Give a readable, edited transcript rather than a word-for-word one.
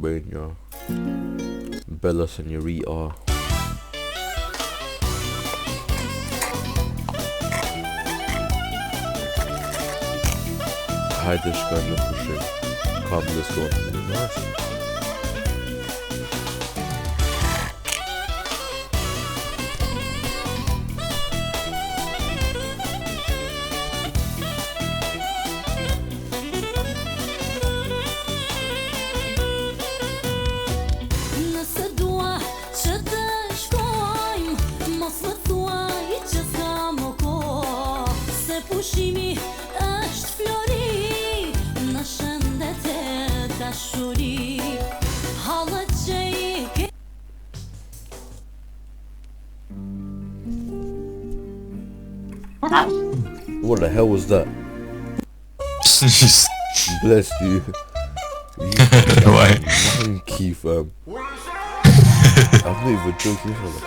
Albania, Bella Senorita. Haydi şkarla pushing. Come, let's go. Nice. Pushimi është flori në shëndet e dashuri Halët që i ke What the hell was that? Bless you. Why? Monkey, fam. I'm not even joking.